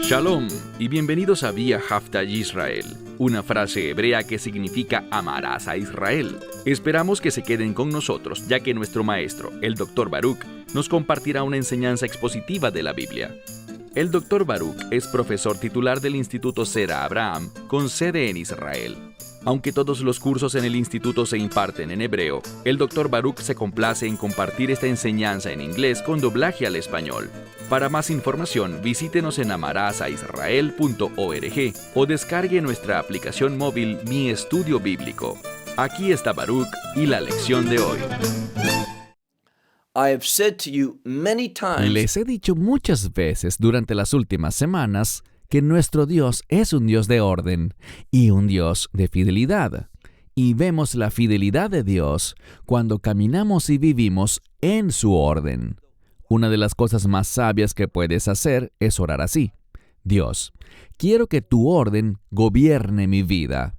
Shalom y bienvenidos a Vía Haftaj Israel, una frase hebrea que significa amarás a Israel. Esperamos que se queden con nosotros, ya que nuestro maestro, el Dr. Baruch, nos compartirá una enseñanza expositiva de la Biblia. El Dr. Baruch es profesor titular del Instituto Zera Abraham, con sede en Israel. Aunque todos los cursos en el instituto se imparten en hebreo, el Dr. Baruch se complace en compartir esta enseñanza en inglés con doblaje al español. Para más información, visítenos en amarasaisrael.org o descargue nuestra aplicación móvil Mi Estudio Bíblico. Aquí está Baruch y la lección de hoy. Les he dicho muchas veces durante las últimas semanas que nuestro Dios es un Dios de orden y un Dios de fidelidad. Y vemos la fidelidad de Dios cuando caminamos y vivimos en su orden. Una de las cosas más sabias que puedes hacer es orar así: Dios, quiero que tu orden gobierne mi vida.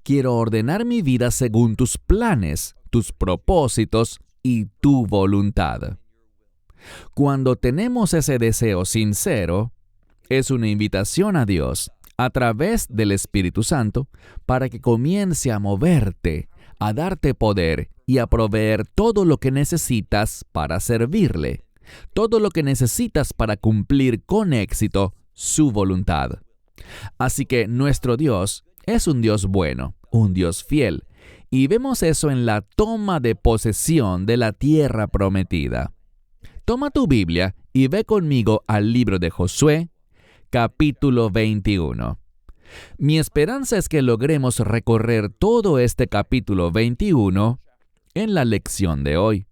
Quiero ordenar mi vida según tus planes, tus propósitos y tu voluntad. Cuando tenemos ese deseo sincero, es una invitación a Dios, a través del Espíritu Santo, para que comience a moverte, a darte poder y a proveer todo lo que necesitas para servirle, todo lo que necesitas para cumplir con éxito su voluntad. Así que nuestro Dios es un Dios bueno, un Dios fiel, y vemos eso en la toma de posesión de la tierra prometida. Toma tu Biblia y ve conmigo al libro de Josué, capítulo 21. Mi esperanza es que logremos recorrer todo este capítulo 21 en la lección de hoy.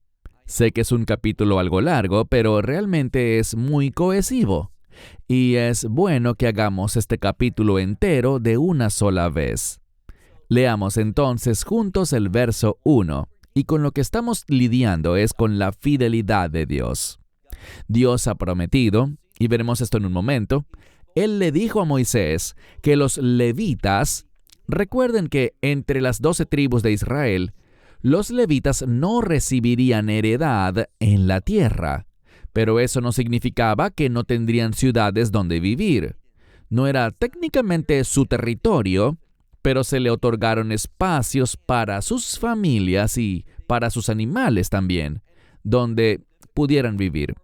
Sé que es un capítulo algo largo, pero realmente es muy cohesivo. Y es bueno que hagamos este capítulo entero de una sola vez. Leamos entonces juntos el verso 1, y con lo que estamos lidiando es con la fidelidad de Dios. Dios ha prometido, y veremos esto en un momento, Él le dijo a Moisés que los levitas, recuerden que entre las 12 tribus de Israel, los levitas no recibirían heredad en la tierra, pero eso no significaba que no tendrían ciudades donde vivir. No era técnicamente su territorio, pero se le otorgaron espacios para sus familias y para sus animales también, donde pudieran vivir.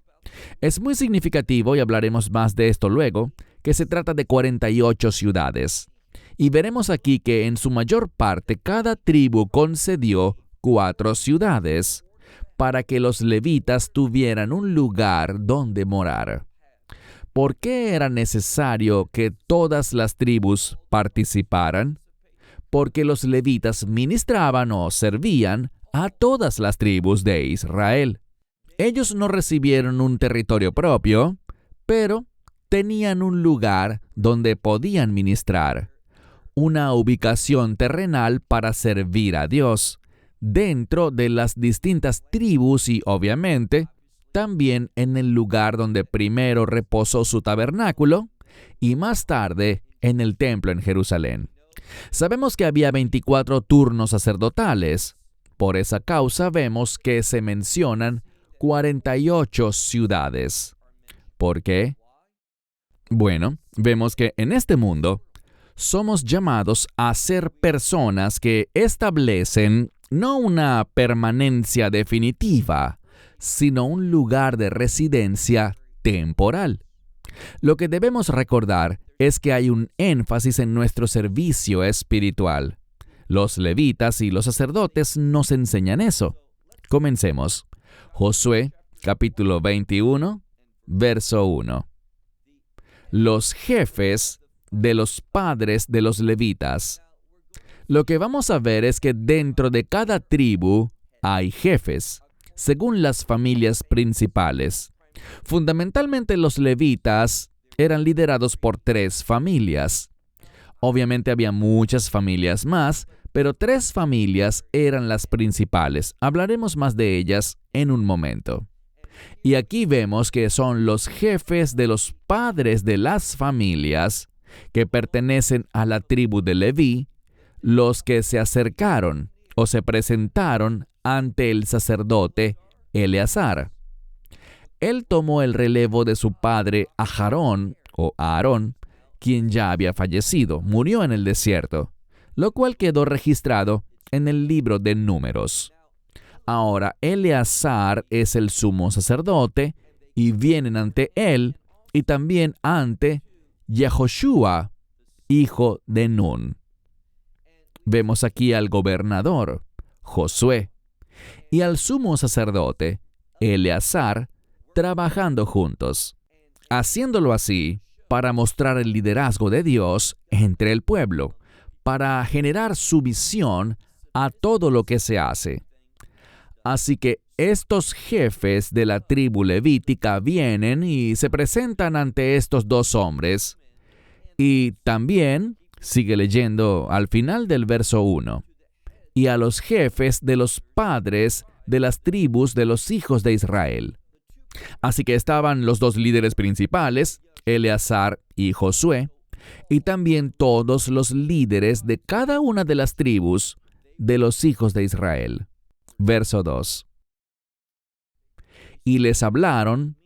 Es muy significativo, y hablaremos más de esto luego, que se trata de 48 ciudades. Y veremos aquí que en su mayor parte cada tribu concedió 4 ciudades para que los levitas tuvieran un lugar donde morar. ¿Por qué era necesario que todas las tribus participaran? Porque los levitas ministraban o servían a todas las tribus de Israel. Ellos no recibieron un territorio propio, pero tenían un lugar donde podían ministrar, una ubicación terrenal para servir a Dios, dentro de las distintas tribus y, obviamente, también en el lugar donde primero reposó su tabernáculo y más tarde en el templo en Jerusalén. Sabemos que había 24 turnos sacerdotales. Por esa causa vemos que se mencionan 48 ciudades. ¿Por qué? Bueno, vemos que en este mundo somos llamados a ser personas que establecen no una permanencia definitiva, sino un lugar de residencia temporal. Lo que debemos recordar es que hay un énfasis en nuestro servicio espiritual. Los levitas y los sacerdotes nos enseñan eso. Comencemos. Josué, capítulo 21, verso 1. Los jefes de los padres de los levitas. Lo que vamos a ver es que dentro de cada tribu hay jefes, según las familias principales. Fundamentalmente los levitas eran liderados por 3 familias. Obviamente había muchas familias más, pero 3 familias eran las principales. Hablaremos más de ellas en un momento. Y aquí vemos que son los jefes de los padres de las familias que pertenecen a la tribu de Leví, los que se acercaron o se presentaron ante el sacerdote Eleazar. él tomó el relevo de su padre Aarón, quien ya había fallecido, murió en el desierto, lo cual quedó registrado en el libro de Números. Ahora Eleazar es el sumo sacerdote, y vienen ante él y también ante Yehoshua, hijo de Nun. Vemos aquí al gobernador, Josué, y al sumo sacerdote, Eleazar, trabajando juntos, haciéndolo así para mostrar el liderazgo de Dios entre el pueblo, para generar su visión a todo lo que se hace. Así que estos jefes de la tribu levítica vienen y se presentan ante estos dos hombres. Y también, sigue leyendo al final del verso 1, y a los jefes de los padres de las tribus de los hijos de Israel. Así que estaban los dos líderes principales, Eleazar y Josué, y también todos los líderes de cada una de las tribus de los hijos de Israel. Verso 2. Y les hablaron,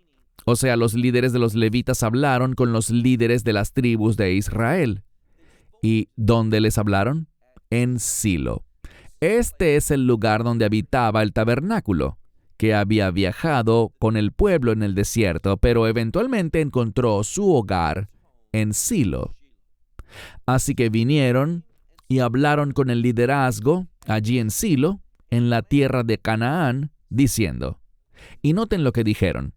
o sea, los líderes de los levitas hablaron con los líderes de las tribus de Israel. ¿Y dónde les hablaron? En Silo. Este es el lugar donde habitaba el tabernáculo, que había viajado con el pueblo en el desierto, pero eventualmente encontró su hogar en Silo. Así que vinieron y hablaron con el liderazgo allí en Silo, en la tierra de Canaán, diciendo, y noten lo que dijeron,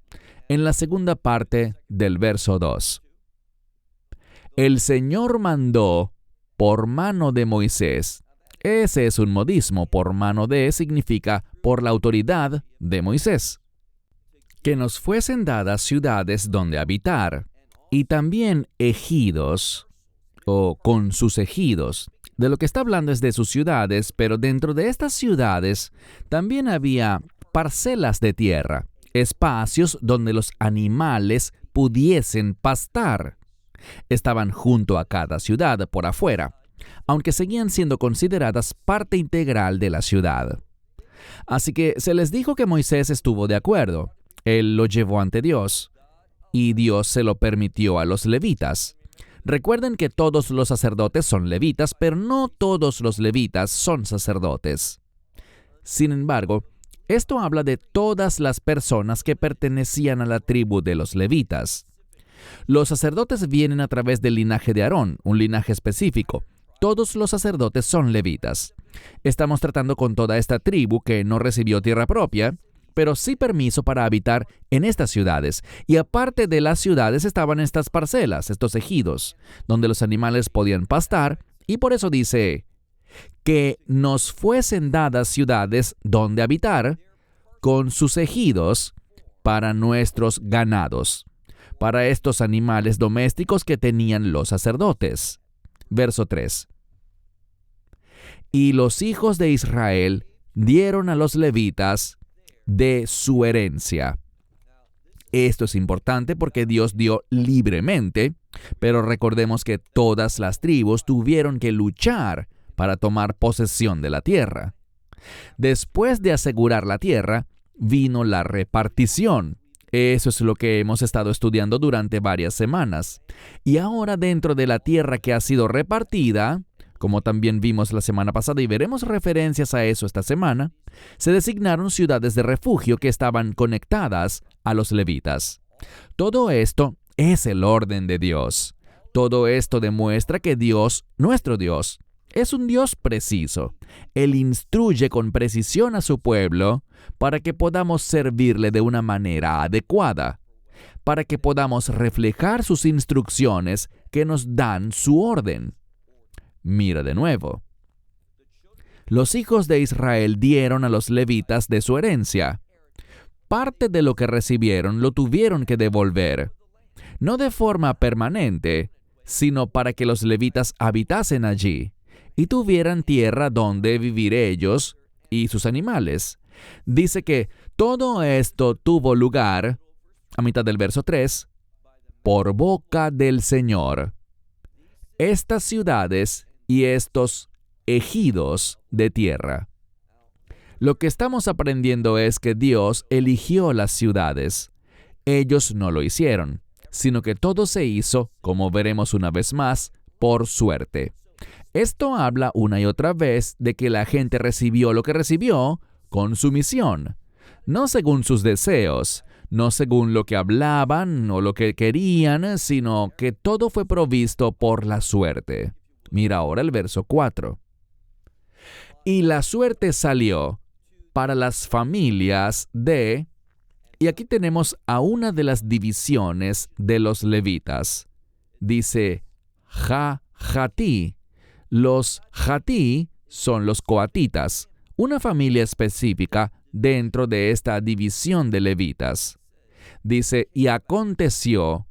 en la segunda parte del verso 2. El Señor mandó por mano de Moisés. Ese es un modismo, por mano de significa por la autoridad de Moisés. Que nos fuesen dadas ciudades donde habitar, y también ejidos, o con sus ejidos. De lo que está hablando es de sus ciudades, pero dentro de estas ciudades también había parcelas de tierra, espacios donde los animales pudiesen pastar. Estaban junto a cada ciudad por afuera, aunque seguían siendo consideradas parte integral de la ciudad. Así que se les dijo que Moisés estuvo de acuerdo. Él lo llevó ante Dios, y Dios se lo permitió a los levitas. Recuerden que todos los sacerdotes son levitas, pero no todos los levitas son sacerdotes. Sin embargo, esto habla de todas las personas que pertenecían a la tribu de los levitas. Los sacerdotes vienen a través del linaje de Aarón, un linaje específico. Todos los sacerdotes son levitas. Estamos tratando con toda esta tribu que no recibió tierra propia, pero sí permiso para habitar en estas ciudades. Y aparte de las ciudades estaban estas parcelas, estos ejidos, donde los animales podían pastar, y por eso dice, que nos fuesen dadas ciudades donde habitar, con sus ejidos, para nuestros ganados, para estos animales domésticos que tenían los sacerdotes. Verso 3. Y los hijos de Israel dieron a los levitas de su herencia. Esto es importante porque Dios dio libremente, pero recordemos que todas las tribus tuvieron que luchar para tomar posesión de la tierra. Después de asegurar la tierra, vino la repartición. Eso es lo que hemos estado estudiando durante varias semanas. Y ahora dentro de la tierra que ha sido repartida, como también vimos la semana pasada y veremos referencias a eso esta semana, se designaron ciudades de refugio que estaban conectadas a los levitas. Todo esto es el orden de Dios. Todo esto demuestra que Dios, nuestro Dios, es un Dios preciso. Él instruye con precisión a su pueblo para que podamos servirle de una manera adecuada, para que podamos reflejar sus instrucciones que nos dan su orden. Mira de nuevo. Los hijos de Israel dieron a los levitas de su herencia. Parte de lo que recibieron lo tuvieron que devolver, no de forma permanente, sino para que los levitas habitasen allí y tuvieran tierra donde vivir ellos y sus animales. Dice que todo esto tuvo lugar, a mitad del verso 3, por boca del Señor. Estas ciudades y estos ejidos de tierra. Lo que estamos aprendiendo es que Dios eligió las ciudades. ellos no lo hicieron, sino que todo se hizo, como veremos una vez más, por suerte. Esto habla una y otra vez de que la gente recibió lo que recibió con sumisión, no según sus deseos, no según lo que hablaban o lo que querían, sino que todo fue provisto por la suerte. Mira ahora el verso 4. Y la suerte salió para las familias de... Y aquí tenemos a una de las divisiones de los levitas. Dice Jatí. Los Jatí son los coatitas, una familia específica dentro de esta división de levitas. Dice, y aconteció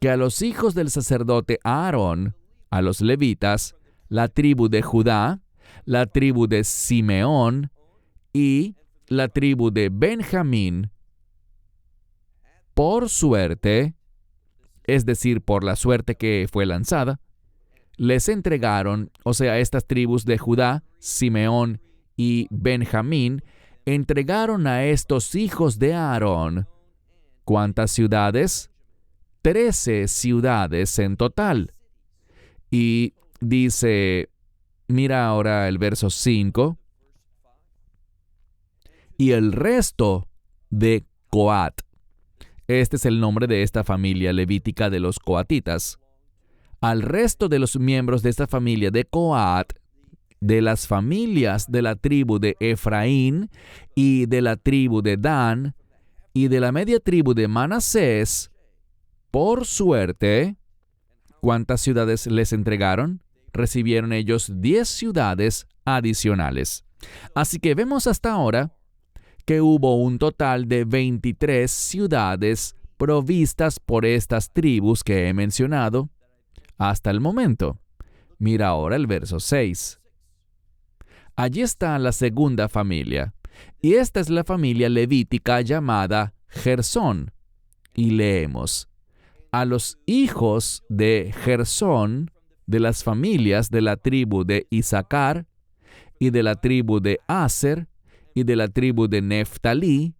que a los hijos del sacerdote Aarón, a los levitas, la tribu de Judá, la tribu de Simeón y la tribu de Benjamín, por suerte, es decir, por la suerte que fue lanzada, les entregaron, o sea, estas tribus de Judá, Simeón y Benjamín, entregaron a estos hijos de Aarón. ¿Cuántas ciudades? 13 ciudades en total. Y dice, mira ahora el verso 5, y el resto de Coat. Este es el nombre de esta familia levítica de los coatitas. Al resto de los miembros de esta familia de Coat, de las familias de la tribu de Efraín y de la tribu de Dan y de la media tribu de Manasés, por suerte, ¿cuántas ciudades les entregaron? Recibieron ellos 10 ciudades adicionales. Así que vemos hasta ahora que hubo un total de 23 ciudades provistas por estas tribus que he mencionado hasta el momento. Mira ahora el verso 6. Allí está la segunda familia, y esta es la familia levítica llamada Gersón. Y leemos, a los hijos de Gersón, de las familias de la tribu de Isaacar, y de la tribu de Aser, y de la tribu de Neftalí,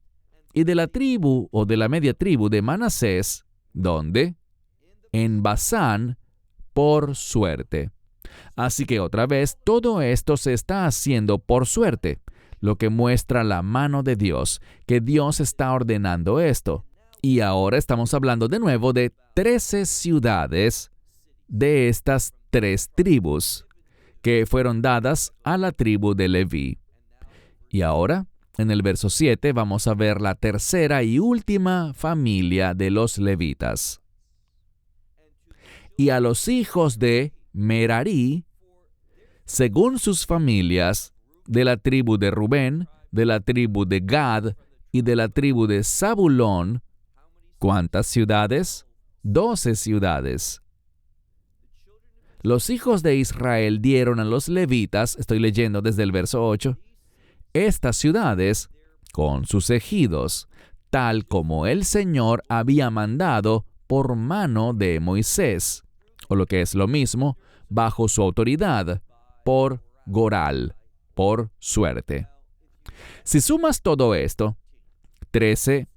y de la tribu o de la media tribu de Manasés, ¿dónde? En Basán, por suerte. Así que otra vez, todo esto se está haciendo por suerte, lo que muestra la mano de Dios, que Dios está ordenando esto. Y ahora estamos hablando de nuevo de 13 ciudades de estas 3 tribus, que fueron dadas a la tribu de Leví. Y ahora, en el verso 7, vamos a ver la tercera y última familia de los levitas. Y a los hijos de Merarí, según sus familias, de la tribu de Rubén, de la tribu de Gad y de la tribu de Zabulón, ¿cuántas ciudades? 12 ciudades. Los hijos de Israel dieron a los levitas, estoy leyendo desde el verso 8, estas ciudades con sus ejidos, tal como el Señor había mandado por mano de Moisés, o lo que es lo mismo, bajo su autoridad, por Goral, por suerte. Si sumas todo esto, 13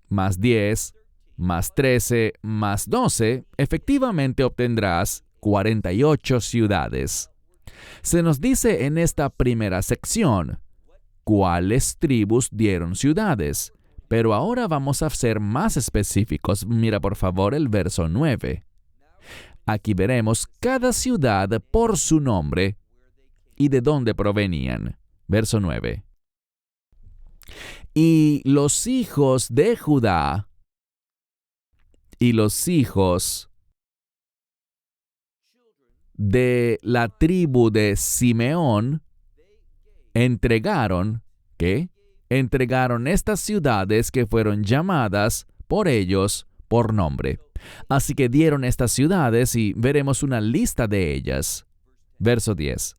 más 10 más 13 más 12, efectivamente obtendrás 48 ciudades. Se nos dice en esta primera sección cuáles tribus dieron ciudades, pero ahora vamos a ser más específicos. Mira por favor el verso 9. Aquí veremos cada ciudad por su nombre y de dónde provenían. Verso 9. Y los hijos de Judá y los hijos de la tribu de Simeón entregaron, ¿qué? Entregaron estas ciudades que fueron llamadas por ellos por nombre. Así que dieron estas ciudades y veremos una lista de ellas. Verso 10.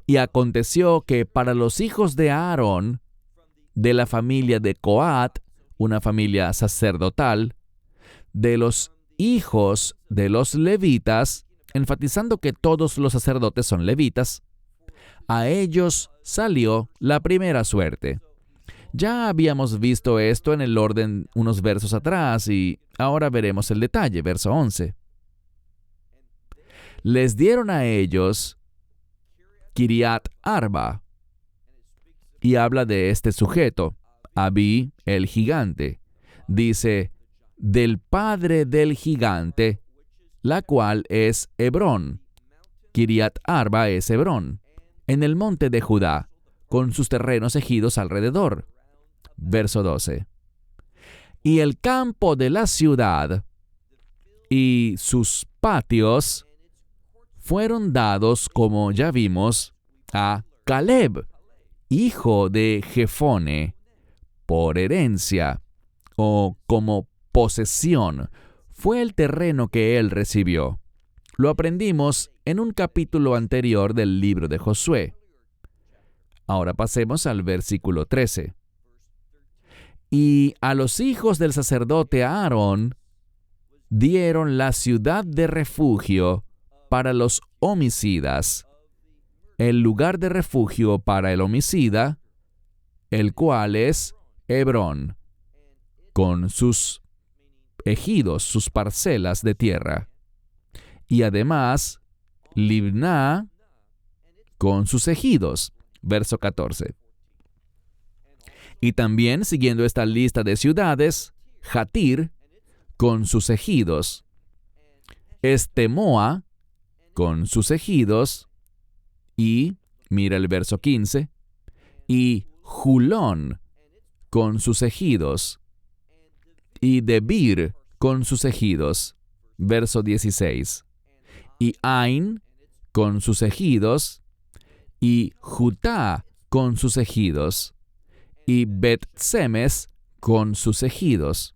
Y aconteció que para los hijos de Aarón, de la familia de Coat, una familia sacerdotal, de los hijos de los levitas, enfatizando que todos los sacerdotes son levitas, a ellos salió la primera suerte. Ya habíamos visto esto en el orden unos versos atrás y ahora veremos el detalle, verso 11. Les dieron a ellos Kiriat Arba, y habla de este sujeto, Abí el gigante. Dice, del padre del gigante, la cual es Hebrón. Kiriat Arba es Hebrón, en el monte de Judá, con sus terrenos ejidos alrededor. Verso 12. Y el campo de la ciudad y sus patios fueron dados, como ya vimos, a Caleb, hijo de Jefone, por herencia o como posesión. Fue el terreno que él recibió. Lo aprendimos en un capítulo anterior del libro de Josué. Ahora pasemos al versículo 13. Y a los hijos del sacerdote Aarón dieron la ciudad de refugio para los homicidas, el lugar de refugio para el homicida, el cual es Hebrón, con sus ejidos, sus parcelas de tierra. Y además, Libná, con sus ejidos. Verso 14. Y también, siguiendo esta lista de ciudades, Jatir, con sus ejidos. Estemoa, con sus ejidos. Y, mira el verso 15, y Julón, con sus ejidos. Y Debir, con sus ejidos. Verso 16. Y Ain, con sus ejidos. Y Jutá, con sus ejidos. Y Bet-Semes, con sus ejidos.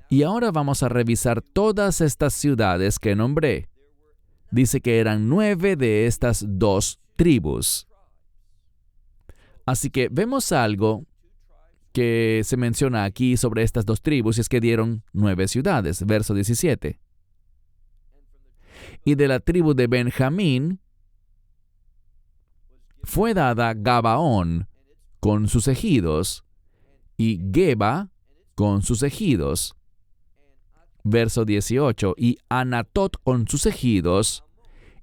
Y ahora vamos a revisar todas estas ciudades que nombré. Dice que eran 9 de estas 2 tribus. Así que vemos algo que se menciona aquí sobre estas 2 tribus, y es que dieron 9 ciudades. Verso 17. Y de la tribu de Benjamín fue dada Gabaón con sus ejidos, y Geba con sus ejidos. Verso 18. Y Anatot con sus ejidos,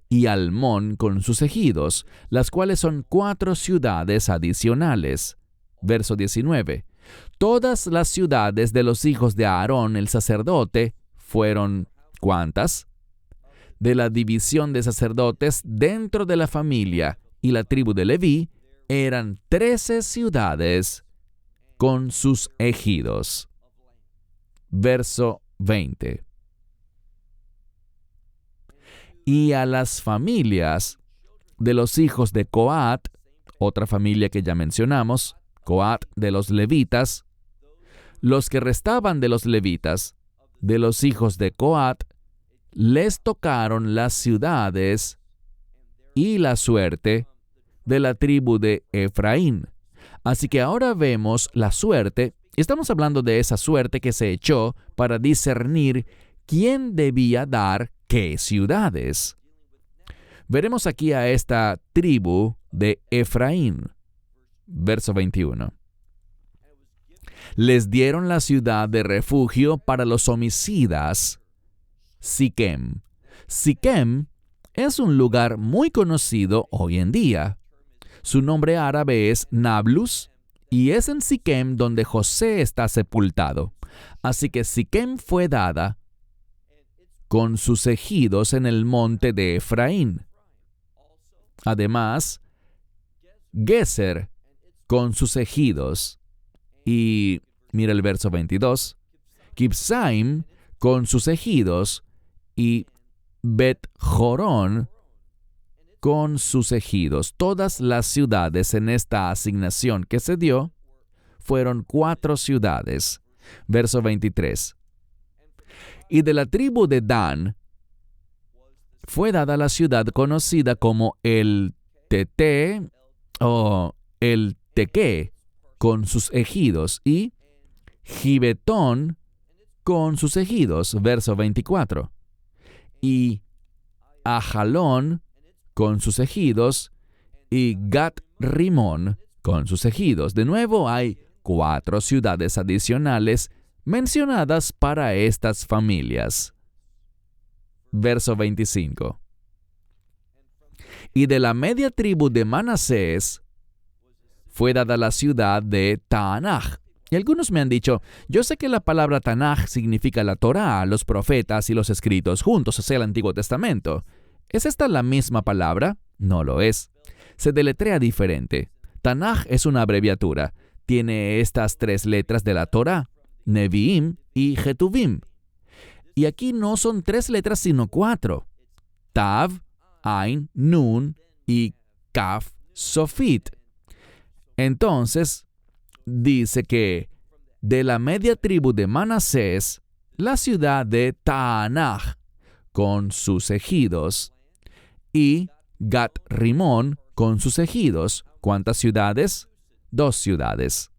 y Almón con sus ejidos, las cuales son 4 ciudades adicionales. Verso 19. Todas las ciudades de los hijos de Aarón el sacerdote fueron, ¿cuántas? De la división de sacerdotes dentro de la familia y la tribu de Leví, eran 13 ciudades con sus ejidos. Verso 20. Y a las familias de los hijos de Coat, otra familia que ya mencionamos, Coat de los levitas, los que restaban de los levitas, de los hijos de Coat, les tocaron las ciudades y la suerte de la tribu de Efraín. Así que ahora vemos la suerte. Estamos hablando de esa suerte que se echó para discernir quién debía dar qué ciudades. Veremos aquí a esta tribu de Efraín. Verso 21. Les dieron la ciudad de refugio para los homicidas, Siquem. Siquem es un lugar muy conocido hoy en día. Su nombre árabe es Nablus, y es en Siquem donde José está sepultado. Así que Siquem fue dada con sus ejidos en el monte de Efraín. Además, Geser con sus ejidos. Y mira el verso 22. Kibsaim con sus ejidos, y Bet-Jorón con sus ejidos. Todas las ciudades en esta asignación que se dio fueron 4 ciudades. Verso 23. Y de la tribu de Dan fue dada la ciudad conocida como el Tete o el Teque con sus ejidos, y Gibetón con sus ejidos. Verso 24. Y Ajalón con sus ejidos, y Gat Rimón con sus ejidos. De nuevo hay 4 ciudades adicionales mencionadas para estas familias. Verso 25. Y de la media tribu de Manasés fue dada la ciudad de Taanach. Y algunos me han dicho, yo sé que la palabra Tanaj significa la Torá, los profetas y los escritos juntos, o sea, el Antiguo Testamento. ¿Es esta la misma palabra? No lo es. Se deletrea diferente. Tanaj es una abreviatura. Tiene estas 3 letras de la Torá, Neviim y Jetuvim. Y aquí no son 3 letras, sino 4. Tav, Ain, Nun y Kaf, Sofit. Entonces, dice que de la media tribu de Manasés, la ciudad de Taanach, con sus ejidos, y Gat Rimón, con sus ejidos. ¿Cuántas ciudades? 2 ciudades.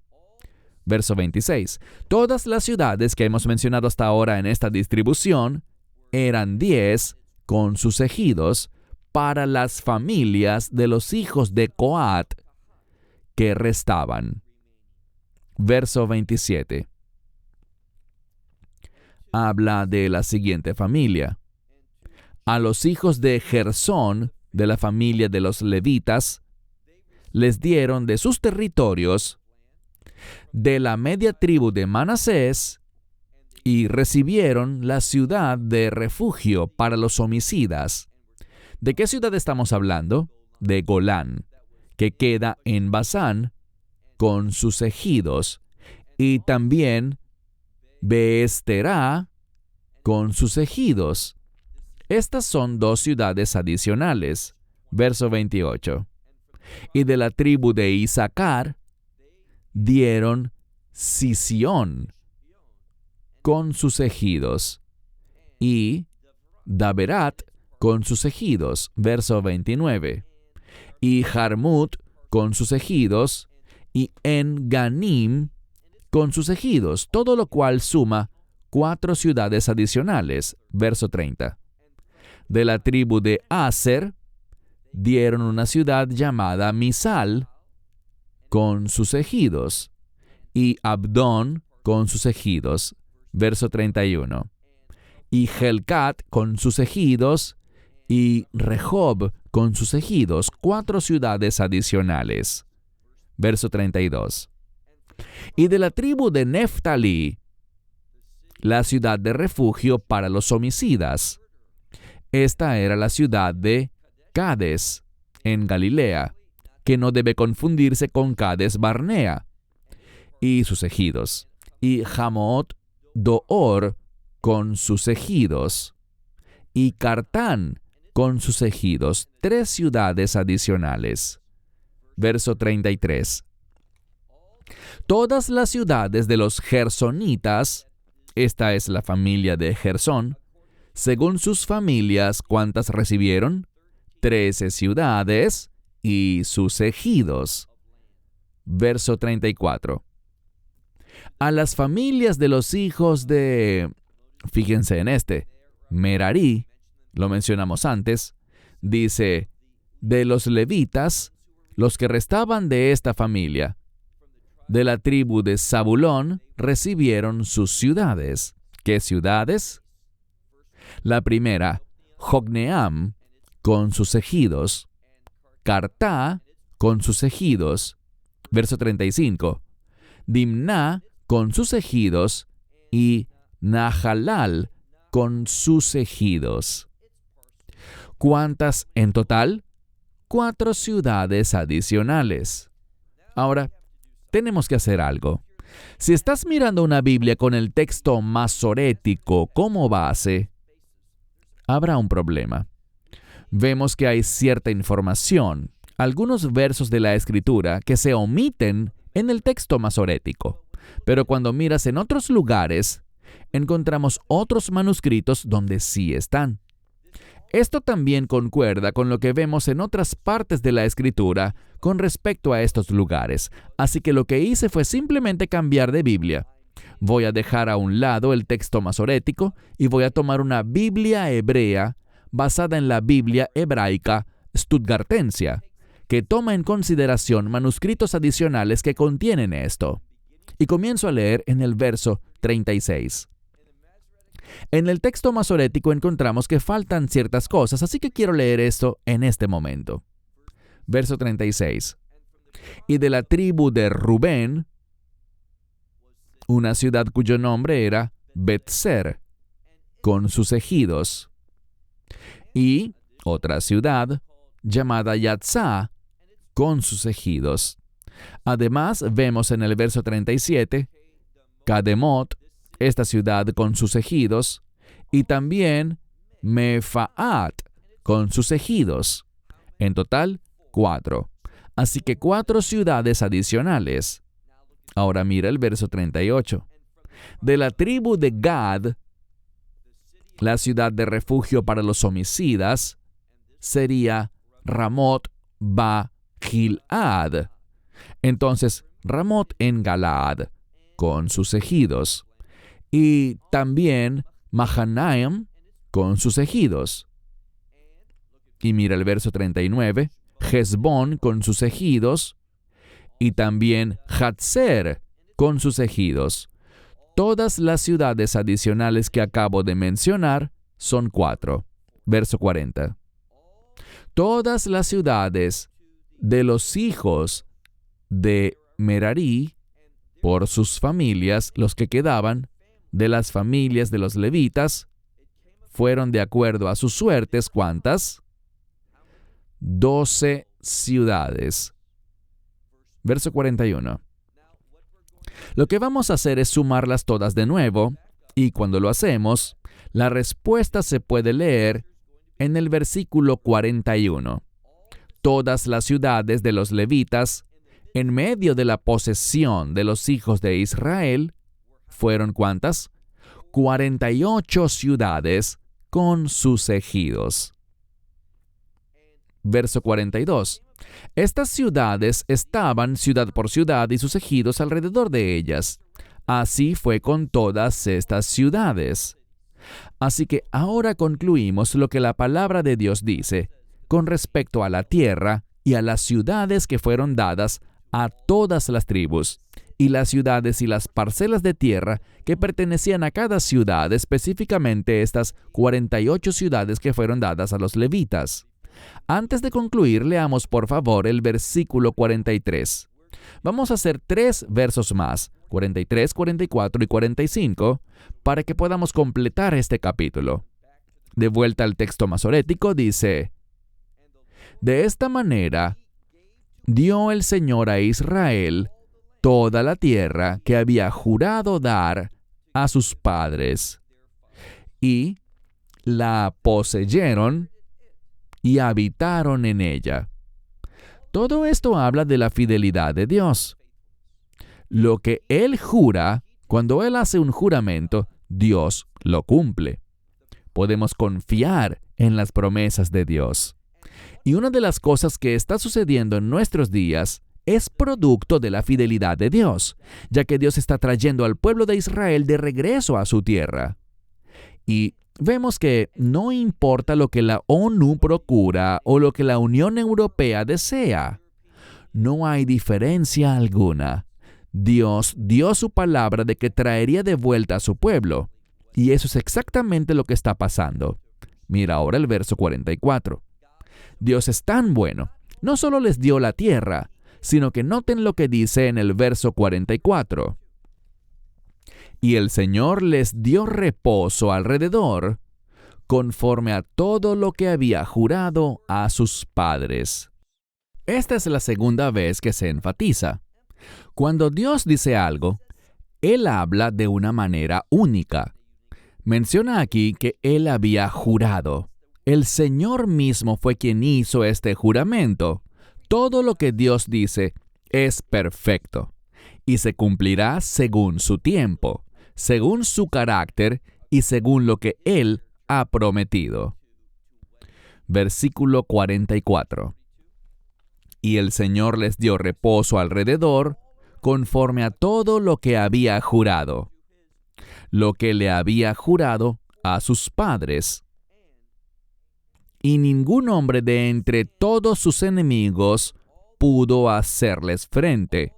Verso 26. Todas las ciudades que hemos mencionado hasta ahora en esta distribución eran 10 con sus ejidos para las familias de los hijos de Coat que restaban. Verso 27. Habla de la siguiente familia. A los hijos de Gersón, de la familia de los levitas, les dieron de sus territorios de la media tribu de Manasés y recibieron la ciudad de refugio para los homicidas. ¿De qué ciudad estamos hablando? De Golán, que queda en Basán, con sus ejidos, y también Beesterá, con sus ejidos. Estas son 2 ciudades adicionales. Verso 28. Y de la tribu de Isaacar dieron Sisión, con sus ejidos, y Daberat, con sus ejidos. Verso 29. Y Jarmut, con sus ejidos, y En-Ganim, con sus ejidos, todo lo cual suma 4 ciudades adicionales. Verso 30. De la tribu de Aser dieron una ciudad llamada Misal, con sus ejidos, y Abdón, con sus ejidos. Verso 31. Y Helcat, con sus ejidos, y Rehob, con sus ejidos, 4 ciudades adicionales. Verso 32. Y de la tribu de Neftalí, la ciudad de refugio para los homicidas. Esta era la ciudad de Cades, en Galilea, que no debe confundirse con Cades Barnea, y sus ejidos. Y Jamot Door, con sus ejidos. Y Cartán, con sus ejidos, 3 ciudades adicionales. Verso 33. Todas las ciudades de los gersonitas, esta es la familia de Gersón, según sus familias, ¿cuántas recibieron? 13 ciudades y sus ejidos. Verso 34. A las familias de los hijos de... Fíjense en este. Merari, lo mencionamos antes, dice, de los levitas, los que restaban de esta familia, de la tribu de Zabulón, recibieron sus ciudades. ¿Qué ciudades? La primera, Jocneam, con sus ejidos. Cartá, con sus ejidos. Verso 35. Dimná, con sus ejidos. Y Nahalal, con sus ejidos. ¿Cuántas en total? 4 ciudades adicionales. Ahora, tenemos que hacer algo. Si estás mirando una Biblia con el texto masorético como base, habrá un problema. Vemos que hay cierta información, algunos versos de la Escritura que se omiten en el texto masorético. Pero cuando miras en otros lugares, encontramos otros manuscritos donde sí están. Esto también concuerda con lo que vemos en otras partes de la Escritura con respecto a estos lugares. Así que lo que hice fue simplemente cambiar de Biblia. Voy a dejar a un lado el texto masorético y voy a tomar una Biblia hebrea basada en la Biblia hebraica stuttgartensia, que toma en consideración manuscritos adicionales que contienen esto. Y comienzo a leer en el verso 36. En el texto masorético encontramos que faltan ciertas cosas, así que quiero leer esto en este momento. Verso 36. Y de la tribu de Rubén, una ciudad cuyo nombre era Bet-ser, con sus ejidos, y otra ciudad llamada Yatzá, con sus ejidos. Además, vemos en el verso 37, Kademot, esta ciudad con sus ejidos, y también Mefaat, con sus ejidos. En total, 4. Así que 4 ciudades adicionales. Ahora mira el verso 38. De la tribu de Gad, la ciudad de refugio para los homicidas, sería Ramot Ba Gilad. Entonces, Ramot en Galaad, con sus ejidos. Y también Mahanaim, con sus ejidos. Y mira el verso 39, Hezbón con sus ejidos, y también Hatzer con sus ejidos. Todas las ciudades adicionales que acabo de mencionar son 4. Verso 40. Todas las ciudades de los hijos de Merari, por sus familias, los que quedaban, de las familias de los levitas, fueron de acuerdo a sus suertes, ¿cuántas? 12 ciudades. Verso 41. Lo que vamos a hacer es sumarlas todas de nuevo, y cuando lo hacemos, la respuesta se puede leer en el versículo 41. Todas las ciudades de los levitas, en medio de la posesión de los hijos de Israel, fueron ¿cuántas? 48 ciudades con sus ejidos. Verso 42. Estas ciudades estaban ciudad por ciudad y sus ejidos alrededor de ellas. Así fue con todas estas ciudades. Así que ahora concluimos lo que la palabra de Dios dice con respecto a la tierra y a las ciudades que fueron dadas a todas las tribus, y las ciudades y las parcelas de tierra que pertenecían a cada ciudad, específicamente estas 48 ciudades que fueron dadas a los levitas. Antes de concluir, leamos por favor el versículo 43. Vamos a hacer 3 versos más, 43, 44 y 45, para que podamos completar este capítulo. De vuelta al texto masorético, dice: de esta manera dio el Señor a Israel toda la tierra que había jurado dar a sus padres, y la poseyeron y habitaron en ella. Todo esto habla de la fidelidad de Dios. Lo que Él jura, cuando Él hace un juramento, Dios lo cumple. Podemos confiar en las promesas de Dios. Y una de las cosas que está sucediendo en nuestros días es producto de la fidelidad de Dios, ya que Dios está trayendo al pueblo de Israel de regreso a su tierra. Y vemos que no importa lo que la ONU procura o lo que la Unión Europea desea. No hay diferencia alguna. Dios dio su palabra de que traería de vuelta a su pueblo. Y eso es exactamente lo que está pasando. Mira ahora el verso 44. Dios es tan bueno. No solo les dio la tierra, sino que noten lo que dice en el verso 44. Y el Señor les dio reposo alrededor, conforme a todo lo que había jurado a sus padres. Esta es la segunda vez que se enfatiza. Cuando Dios dice algo, Él habla de una manera única. Menciona aquí que Él había jurado. El Señor mismo fue quien hizo este juramento. Todo lo que Dios dice es perfecto y se cumplirá según su tiempo, según su carácter y según lo que Él ha prometido. Versículo 44. Y el Señor les dio reposo alrededor, conforme a todo lo que había jurado, lo que le había jurado a sus padres. Y ningún hombre de entre todos sus enemigos pudo hacerles frente,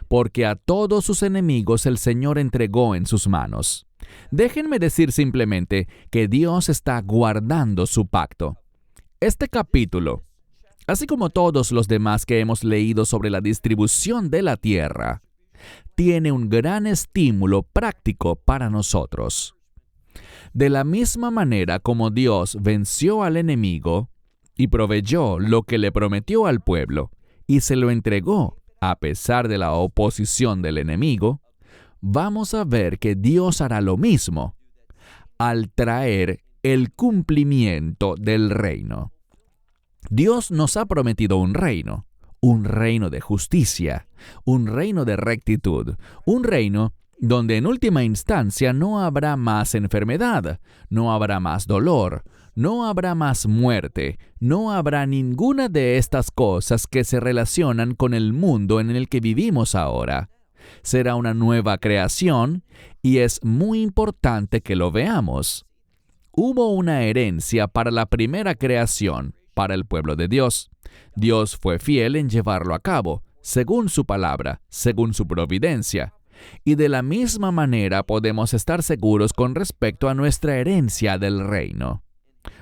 porque a todos sus enemigos el Señor entregó en sus manos. Déjenme decir simplemente que Dios está guardando su pacto. Este capítulo, así como todos los demás que hemos leído sobre la distribución de la tierra, tiene un gran estímulo práctico para nosotros. De la misma manera como Dios venció al enemigo y proveyó lo que le prometió al pueblo y se lo entregó a pesar de la oposición del enemigo, vamos a ver que Dios hará lo mismo al traer el cumplimiento del reino. Dios nos ha prometido un reino de justicia, un reino de rectitud, un reino donde en última instancia no habrá más enfermedad, no habrá más dolor, no habrá más muerte, no habrá ninguna de estas cosas que se relacionan con el mundo en el que vivimos ahora. Será una nueva creación y es muy importante que lo veamos. Hubo una herencia para la primera creación, para el pueblo de Dios. Dios fue fiel en llevarlo a cabo, según su palabra, según su providencia. Y de la misma manera podemos estar seguros con respecto a nuestra herencia del reino.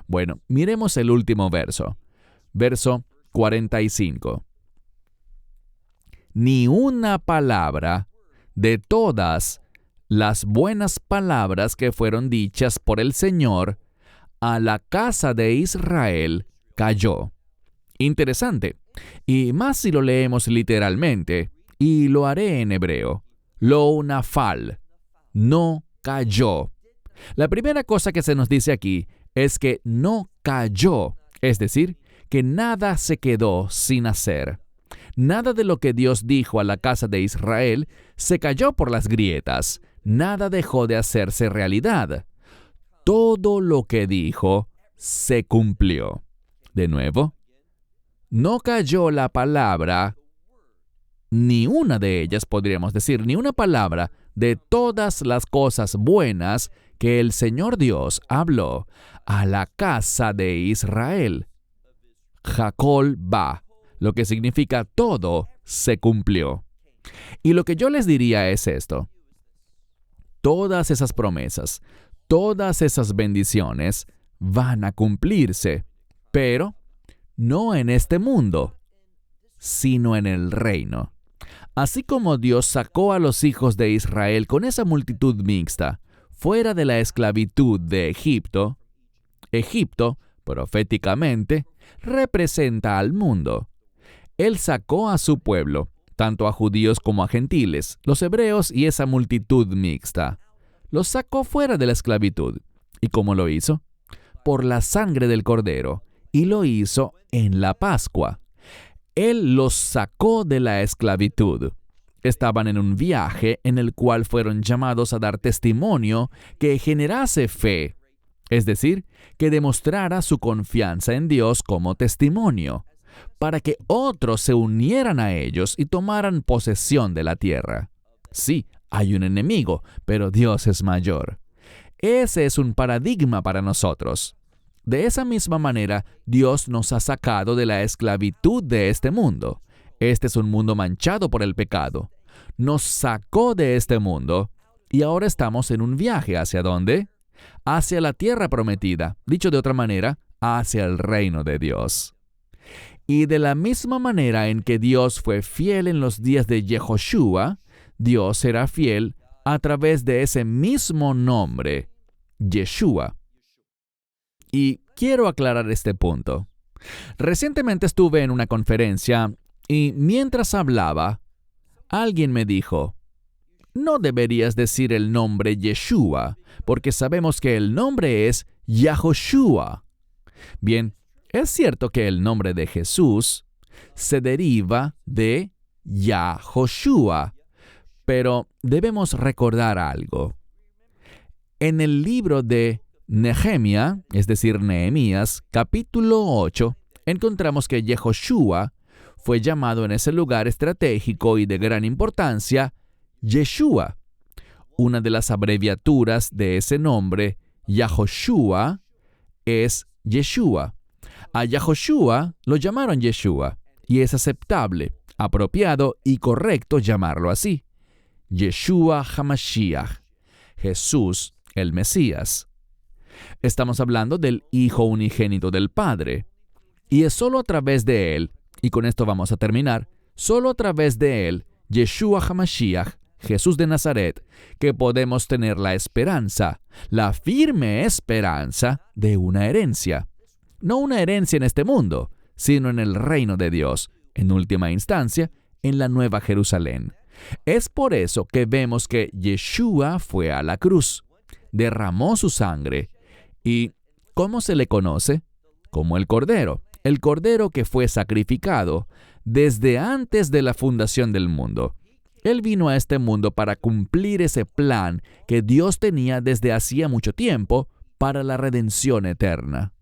Bueno, miremos el último verso. Verso 45. Ni una palabra de todas las buenas palabras que fueron dichas por el Señor a la casa de Israel cayó. Interesante. Y más si lo leemos literalmente, y lo haré en hebreo. Lo nafal, no cayó. La primera cosa que se nos dice aquí es que no cayó, es decir, que nada se quedó sin hacer. Nada de lo que Dios dijo a la casa de Israel se cayó por las grietas. Nada dejó de hacerse realidad. Todo lo que dijo se cumplió. De nuevo, no cayó la palabra, ni una de ellas, podríamos decir, ni una palabra de todas las cosas buenas que el Señor Dios habló a la casa de Israel. Hakol ba, lo que significa todo se cumplió. Y lo que yo les diría es esto. Todas esas promesas, todas esas bendiciones van a cumplirse, pero no en este mundo, sino en el reino. Así como Dios sacó a los hijos de Israel con esa multitud mixta fuera de la esclavitud de Egipto, Egipto, proféticamente, representa al mundo. Él sacó a su pueblo, tanto a judíos como a gentiles, los hebreos y esa multitud mixta. Los sacó fuera de la esclavitud. ¿Y cómo lo hizo? Por la sangre del Cordero, y lo hizo en la Pascua. Él los sacó de la esclavitud. Estaban en un viaje en el cual fueron llamados a dar testimonio que generase fe, es decir, que demostrara su confianza en Dios como testimonio, para que otros se unieran a ellos y tomaran posesión de la tierra. Sí, hay un enemigo, pero Dios es mayor. Ese es un paradigma para nosotros. De esa misma manera, Dios nos ha sacado de la esclavitud de este mundo. Este es un mundo manchado por el pecado. Nos sacó de este mundo y ahora estamos en un viaje. ¿Hacia dónde? Hacia la tierra prometida. Dicho de otra manera, hacia el reino de Dios. Y de la misma manera en que Dios fue fiel en los días de Yehoshua, Dios será fiel a través de ese mismo nombre, Yeshua. Y quiero aclarar este punto. Recientemente estuve en una conferencia y mientras hablaba, alguien me dijo, no deberías decir el nombre Yeshua, porque sabemos que el nombre es Yahoshua. Bien, es cierto que el nombre de Jesús se deriva de Yahoshua, pero debemos recordar algo. En el libro de Nehemia, es decir, Nehemías, capítulo 8, encontramos que Yehoshua fue llamado en ese lugar estratégico y de gran importancia, Yeshua. Una de las abreviaturas de ese nombre, Yahoshua, es Yeshua. A Yahoshua lo llamaron Yeshua, y es aceptable. apropiado y correcto llamarlo así. Yeshua HaMashiach, Jesús el Mesías. Estamos hablando del Hijo unigénito del Padre. Y es solo a través de Él, y con esto vamos a terminar, solo a través de Él, Yeshua HaMashiach, Jesús de Nazaret, que podemos tener la esperanza, la firme esperanza de una herencia. No una herencia en este mundo, sino en el reino de Dios, en última instancia, en la Nueva Jerusalén. Es por eso que vemos que Yeshua fue a la cruz, derramó su sangre, y ¿cómo se le conoce? Como el Cordero que fue sacrificado desde antes de la fundación del mundo. Él vino a este mundo para cumplir ese plan que Dios tenía desde hacía mucho tiempo para la redención eterna.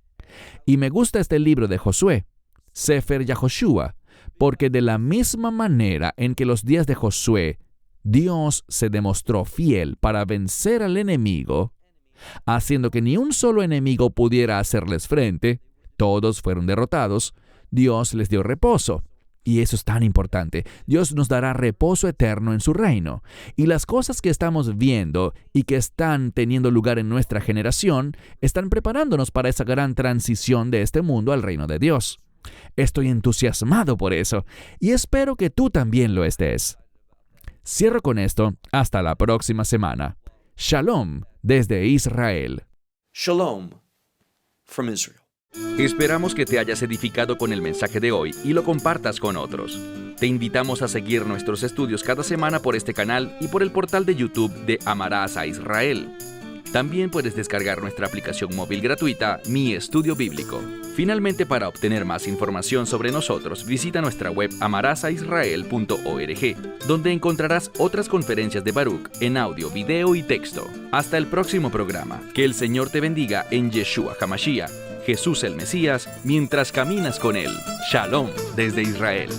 Y me gusta este libro de Josué, Sefer Yahoshua, porque de la misma manera en que los días de Josué, Dios se demostró fiel para vencer al enemigo, haciendo que ni un solo enemigo pudiera hacerles frente, todos fueron derrotados, Dios les dio reposo. Y eso es tan importante. Dios nos dará reposo eterno en su reino. Y las cosas que estamos viendo y que están teniendo lugar en nuestra generación están preparándonos para esa gran transición de este mundo al reino de Dios. Estoy entusiasmado por eso y espero que tú también lo estés. Cierro con esto. Hasta la próxima semana. Shalom desde Israel. Shalom from Israel. Esperamos que te hayas edificado con el mensaje de hoy y lo compartas con otros. Te invitamos a seguir nuestros estudios cada semana por este canal y por el portal de YouTube de Amarás a Israel. También puedes descargar nuestra aplicación móvil gratuita, Mi Estudio Bíblico. Finalmente, para obtener más información sobre nosotros, visita nuestra web amarasaisrael.org, donde encontrarás otras conferencias de Baruch en audio, video y texto. Hasta el próximo programa. Que el Señor te bendiga en Yeshua HaMashiach, Jesús el Mesías, mientras caminas con Él. Shalom desde Israel.